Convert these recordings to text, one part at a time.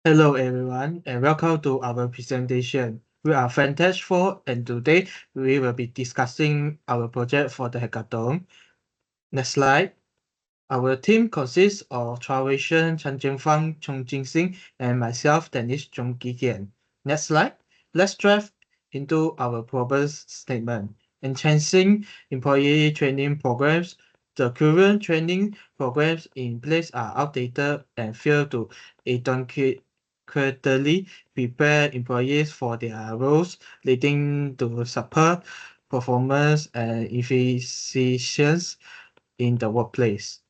Hello everyone and welcome to our presentation. We are Fantash 4 and today we will be discussing our project for the hackathon. Next slide. Our team consists of Chuah Wei Shen, Fang, Jing Xin and myself, Dennis Kian. Next slide. Let's dive into our problem statement. Enhancing employee training programs. The current training programs in place are outdated and fail to adequately prepare employees for their roles, leading to subpar performance and efficiency in the workplace.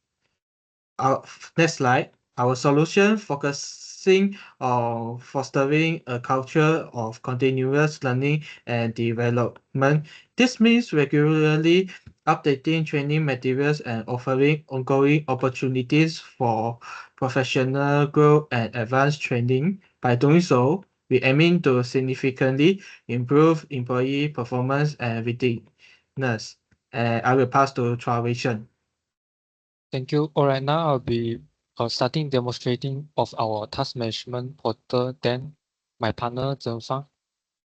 Our next slide. Our solution focusing on fostering a culture of continuous learning and development. This means regularly updating training materials and offering ongoing opportunities for professional growth and advanced training. By doing so, we aiming to significantly improve employee performance and readiness. I will pass to Chuah Wei Shen. Thank you. All right, now I'll be starting demonstrating of our task management portal. Then my partner Zheng Fang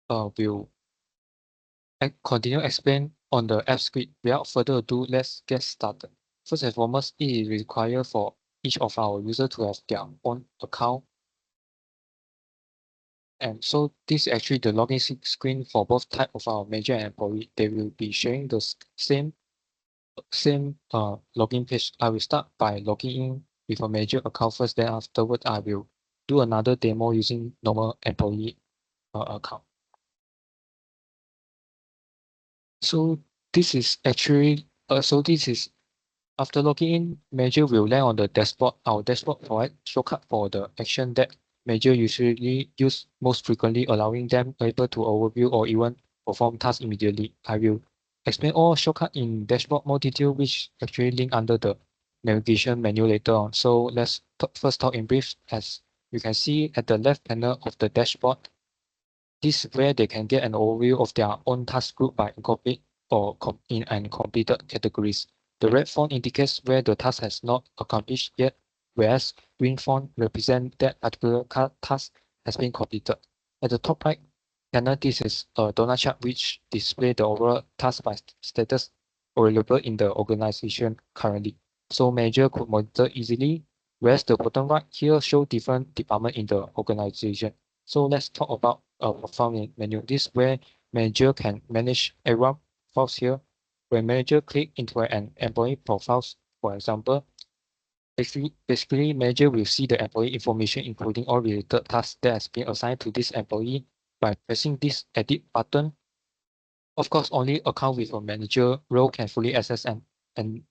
will continue explain on the app script. Without further ado, let's get started. First and foremost, it is required for each of our users to have their own account. And so this is actually the login screen for both type of our manager and employee. They will be sharing the same login page. I will start by logging in with a manager account first. Then afterward, I will do another demo using normal employee account. So this is actually after logging in, manager will land on the dashboard. Our dashboard provides shortcut for the action that manager usually use most frequently, allowing them able to overview or even perform tasks immediately. I will explain all shortcut in dashboard more detail, which actually link under the navigation menu later on. So let's first talk in brief. As you can see at the left panel of the dashboard, this is where they can get an overview of their own task group by incorporate or in and completed categories. The red font indicates where the task has not accomplished yet, whereas green font represents that particular task has been completed. At the top right panel, this is a donut chart which displays the overall task by status available in the organization currently. So manager could monitor easily, whereas the bottom right here show different departments in the organization. So let's talk about a profile menu. This is where manager can manage everyone profiles here. When manager click into an employee profiles, for example, basically manager will see the employee information including all related tasks that has been assigned to this employee by pressing this edit button. Of course, only account with a manager role can fully access and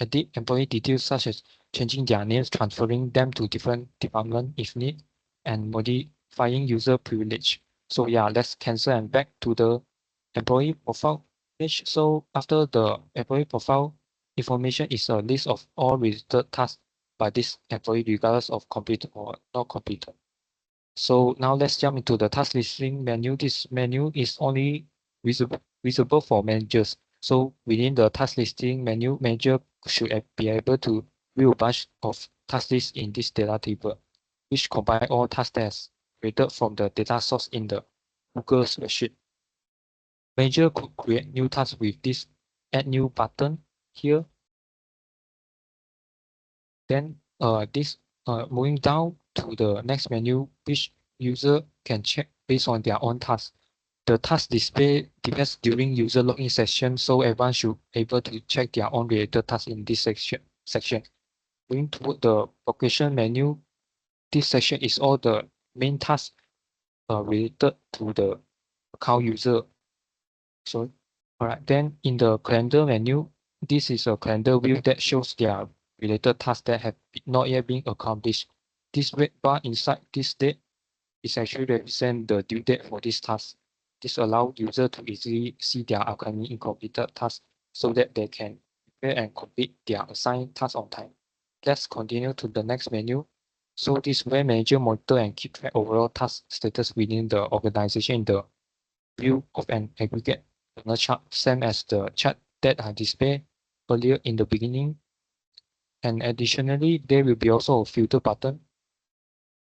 edit employee details such as changing their names, transferring them to different departments if need, and modifying user privilege. So yeah, let's cancel and back to the employee profile page. So after the employee profile, information is a list of all related tasks by this employee regardless of completed or not completed. So now let's jump into the task listing menu. This menu is only visible for managers. So within the task listing menu, manager should be able to view a bunch of task lists in this data table, which combine all task that's created from the data source in the Google spreadsheet. Manager could create new tasks with this add new button here. Then moving down to the next menu, which user can check based on their own task. The task display depends during user login session, so everyone should be able to check their own related task in this section. Moving toward the location menu, this section is all the main tasks related to the account user. So, all right, then in the calendar menu, this is a calendar view that shows their related tasks that have not yet been accomplished. This red bar inside this date is actually represent the due date for this task. This allows users to easily see their upcoming incompleted tasks so that they can prepare and complete their assigned task on time. Let's continue to the next menu. So this is where manager monitor and keep track overall task status within the organization in the view of an aggregate chart, same as the chart that I displayed earlier in the beginning. And additionally, there will be also a filter button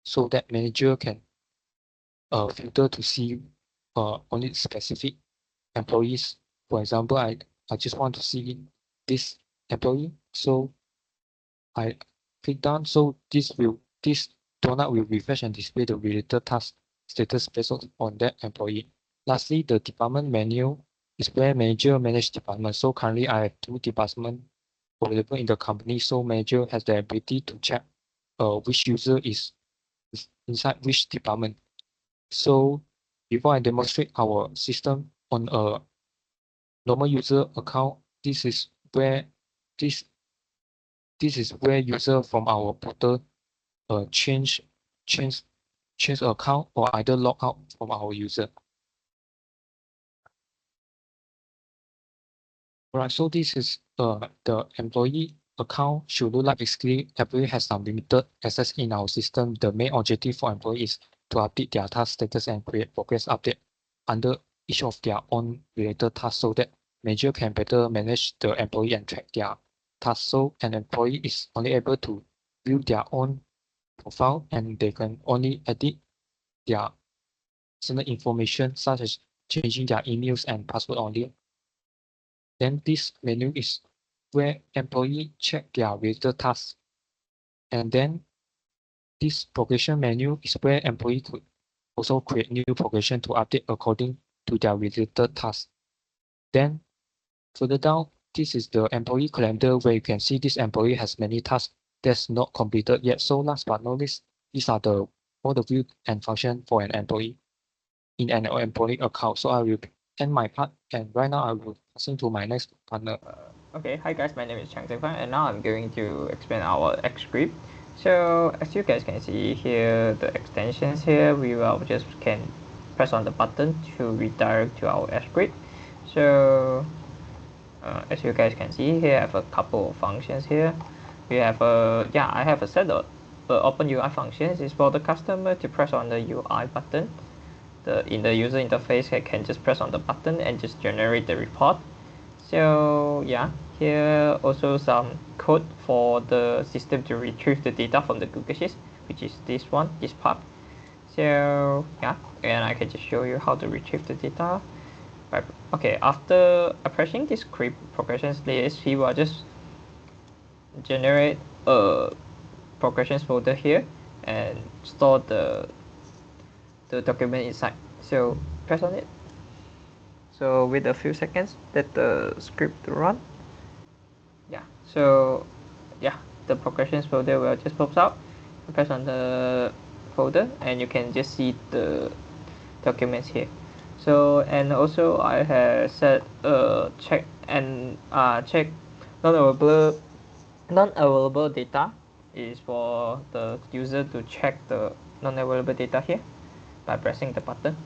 so that manager can filter to see only specific employees. For example, I just want to see this employee, so I click down. So this donut will refresh and display the related task status based on that employee. Lastly, the department menu is where manager manage department. So currently I have 2 departments available in the company. So manager has the ability to check which user is inside which department. So before I demonstrate our system on a normal user account, this is where this this is where user from our portal change change change account or either log out from our user. Alright, so this is the employee account should look like basically employee has unlimited access in our system. The main objective for employees is to update their task status and create progress update under each of their own related tasks so that manager can better manage the employee and track their tasks. So an employee is only able to view their own profile and they can only edit their personal information such as changing their emails and password only. Then this menu is where employee check their related tasks. And then this progression menu is where employee could also create new progression to update according to their related tasks. Then further down, this is the employee calendar where you can see this employee has many tasks that's not completed yet. So last but not least, these are all the view and function for an employee in an employee account. So I will end my part, and right now I will pass to my next partner. Okay, hi guys, my name is Chang, and now I'm going to explain our X script. So as you guys can see here, the extensions here, we will just can press on the button to redirect to our X script. So as you guys can see here, I have a couple of functions here. We have I have a set of open UI functions. Is for the customer to press on the UI button. In the user interface, I can just press on the button and just generate the report. So yeah, here also some code for the system to retrieve the data from the Google Sheets, which is this part. So yeah, and I can just show you how to retrieve the data. Okay, after pressing this create progressions list, he will just generate a progressions folder here and store the document inside. So press on it. So wait a few seconds, let the script run. Yeah, so yeah, the progressions folder will just pops out. You press on the folder and you can just see the documents here. So and also I have set check check non-available data is for the user to check the non-available data here by pressing the button.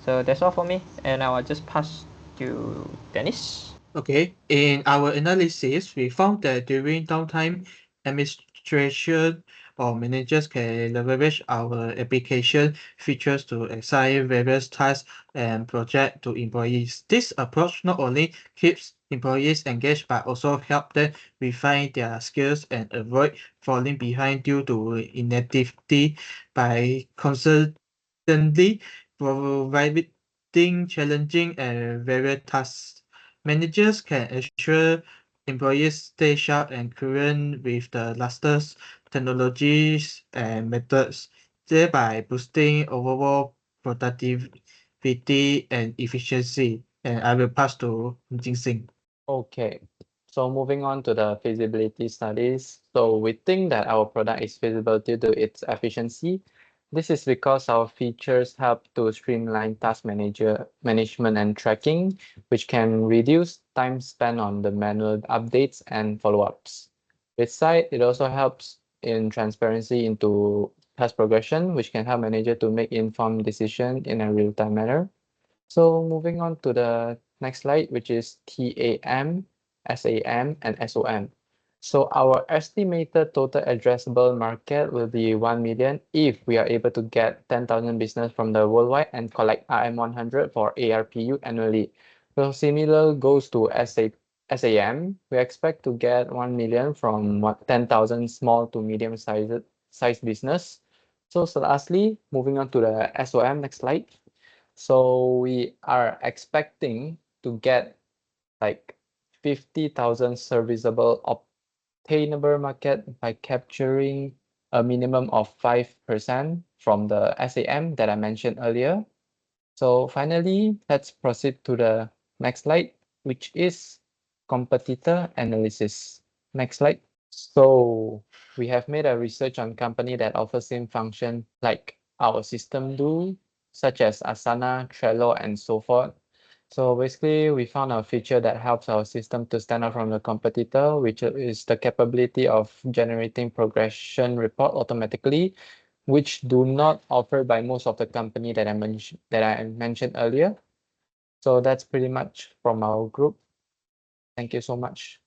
So that's all for me, and I will just pass to Dennis. Okay, in our analysis, we found that during downtime, administration or managers can leverage our application features to assign various tasks and projects to employees. This approach not only keeps employees engaged but also help them refine their skills and avoid falling behind due to inactivity by constantly providing challenging and various tasks. Managers can ensure employees stay sharp and current with the latest technologies and methods, thereby boosting overall productivity and efficiency. And I will pass to Jing Xin. Okay, so moving on to the feasibility studies. So we think that our product is feasible due to its efficiency. This is because our features help to streamline management and tracking, which can reduce time spent on the manual updates and follow-ups. Besides, it also helps in transparency into task progression, which can help manager to make informed decision in a real-time manner. So moving on to the next slide, which is TAM, SAM, and SOM. So our estimated total addressable market will be 1 million if we are able to get 10,000 business from the worldwide and collect RM100 for ARPU annually. So similar goes to SAM. We expect to get 1 million from 10,000 small to medium sized business. So lastly, moving on to the SOM, next slide. So we are expecting to get like 50,000 serviceable obtainable market by capturing a minimum of 5% from the SAM that I mentioned earlier. So finally, let's proceed to the next slide, which is competitor analysis. Next slide. So we have made a research on company that offer same function like our system do, such as Asana, Trello, and so forth. So basically, we found a feature that helps our system to stand out from the competitor, which is the capability of generating progression report automatically, which do not offer by most of the company that I mentioned earlier. So that's pretty much from our group. Thank you so much.